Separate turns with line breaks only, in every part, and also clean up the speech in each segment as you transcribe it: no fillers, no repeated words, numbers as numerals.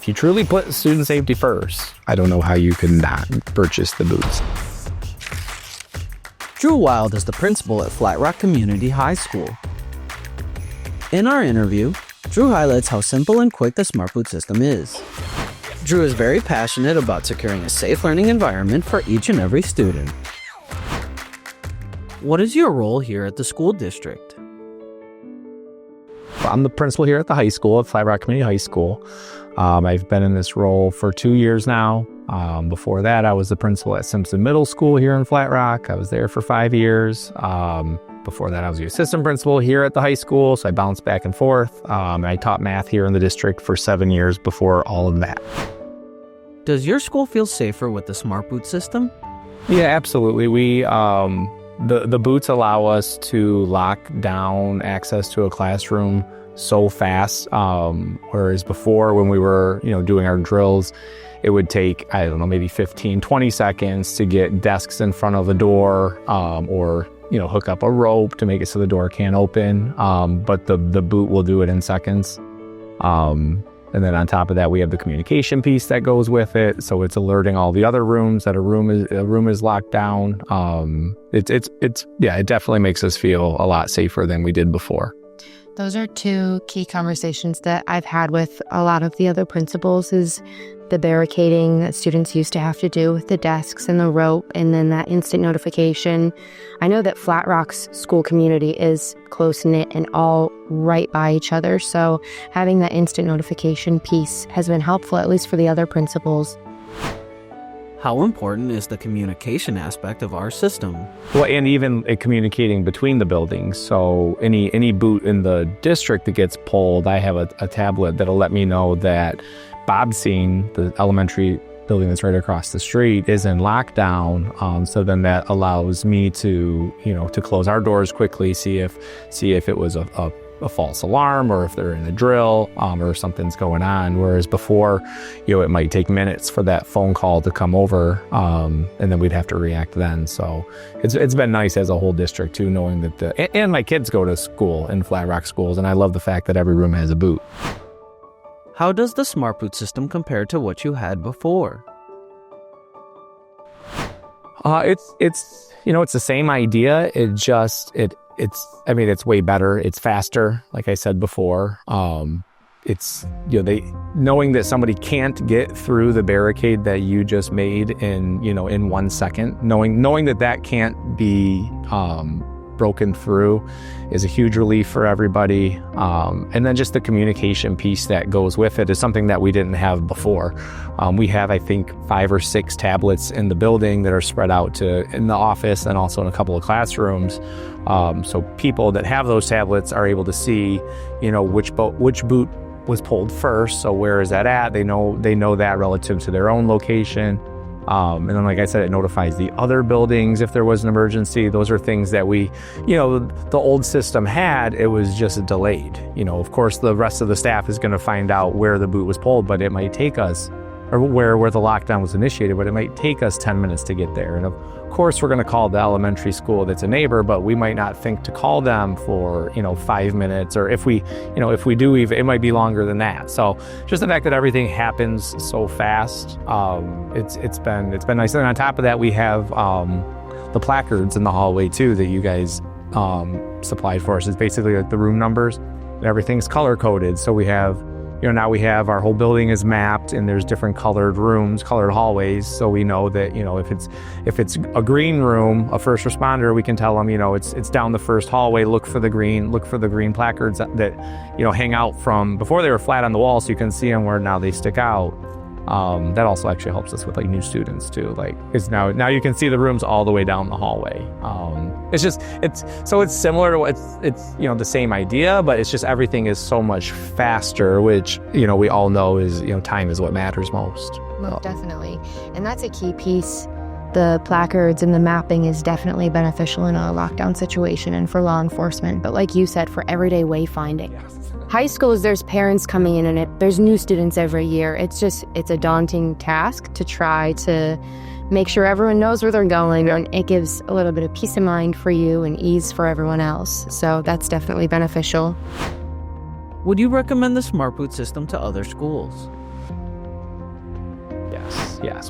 if you truly put student safety first, I don't know how you could not purchase the boots.
Drew Wilde is the principal at Flat Rock Community High School. In our interview, Drew highlights how simple and quick the SmartBoot system is. Drew is very passionate about securing a safe learning environment for each and every student. What is your role here at the school district?
I'm the principal here at the high school, at Flat Rock Community High School. I've been in this role for 2 years now. Before that, I was the principal at Simpson Middle School here in Flat Rock. I was there for 5 years. Before that, I was the assistant principal here at the high school, so I bounced back and forth. I taught math here in the district for 7 years before all of that.
Does your school feel safer with the SmartBoot system?
Yeah, absolutely. The boots allow us to lock down access to a classroom so fast, whereas before when we were, doing our drills, it would take, maybe 15, 20 seconds to get desks in front of a door, or, hook up a rope to make it so the door can't open. But the boot will do it in seconds. And then on top of that, we have the communication piece that goes with it. So it's alerting all the other rooms that a room is locked down. It definitely makes us feel a lot safer than we did before.
Those are two key conversations that I've had with a lot of the other principals, is the barricading that students used to have to do with the desks and the rope, and then that instant notification. I know that Flat Rock's school community is close-knit and all right by each other, so having that instant notification piece has been helpful, at least for the other principals.
How important is the communication aspect of our system?
Well, and even communicating between the buildings. So any boot in the district that gets pulled, I have a tablet that'll let me know that Bob's scene, the elementary building that's right across the street, is in lockdown. So then that allows me to close our doors quickly, see if it was a false alarm, or if they're in a drill, or something's going on. Whereas before, it might take minutes for that phone call to come over, and then we'd have to react then. So it's been nice as a whole district too, knowing that and my kids go to school in Flat Rock schools, and I love the fact that every room has a boot.
How does the SmartBoot system compare to what you had before?
It's the same idea. It's way better. It's faster, like I said before. It's knowing that somebody can't get through the barricade that you just made in 1 second, knowing that can't be broken through is a huge relief for everybody. And then just the communication piece that goes with it is something that we didn't have before. We have, I think, 5 or 6 tablets in the building that are spread out in the office and also in a couple of classrooms. So people that have those tablets are able to see, which boot was pulled first. So where is that at? They know that relative to their own location. And then, like I said, it notifies the other buildings if there was an emergency. Those are things that the old system had. It was just delayed. Of course, the rest of the staff is going to find out where the boot was pulled, but it might take us, or where the lockdown was initiated, but it might take us 10 minutes to get there. And of course, we're going to call the elementary school that's a neighbor, but we might not think to call them for 5 minutes, or if we do, it might be longer than that. So just the fact that everything happens so fast, it's been nice. And on top of that, we have the placards in the hallway too that you guys supplied for us. It's basically like the room numbers. Everything's color coded, so we have. Now we have our whole building is mapped, and there's different colored rooms, colored hallways. So we know that, if it's a green room, a first responder, we can tell them, it's down the first hallway, look for the green placards that, hang out from before they were flat on the wall, so you can see them where now they stick out. That also actually helps us with new students too. It's now you can see the rooms all the way down the hallway. It's similar to it's the same idea, but it's just everything is so much faster, which we all know is time is what matters most.
Most definitely, and that's a key piece. The placards and the mapping is definitely beneficial in a lockdown situation and for law enforcement. But like you said, for everyday wayfinding. Yes. High schools, there's parents coming in and there's new students every year. It's a daunting task to try to make sure everyone knows where they're going, and it gives a little bit of peace of mind for you and ease for everyone else. So that's definitely beneficial.
Would you recommend the SmartBoot system to other schools?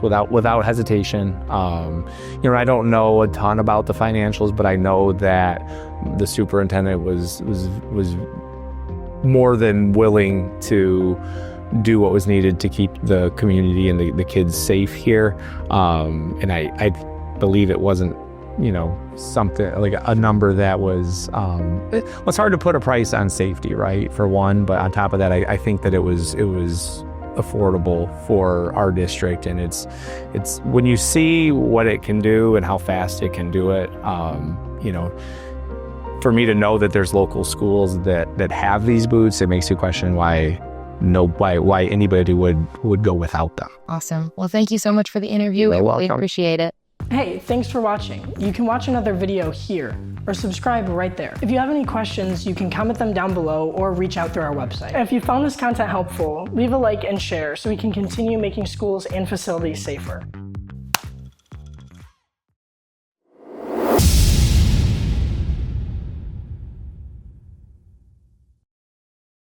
without hesitation. I don't know a ton about the financials, but I know that the superintendent was more than willing to do what was needed to keep the community and the kids safe here. And I believe it wasn't, something like a number that was, it's hard to put a price on safety, right? For one, but on top of that, I think that it was affordable for our district. And it's when you see what it can do and how fast it can do it, for me to know that there's local schools that have these boots, it makes you question why anybody would go without them.
Awesome. Well, thank you so much for the interview. I really appreciate it.
Hey, thanks for watching. You can watch another video here or subscribe right there. If you have any questions, you can comment them down below or reach out through our website. If you found this content helpful, leave a like and share so we can continue making schools and facilities safer.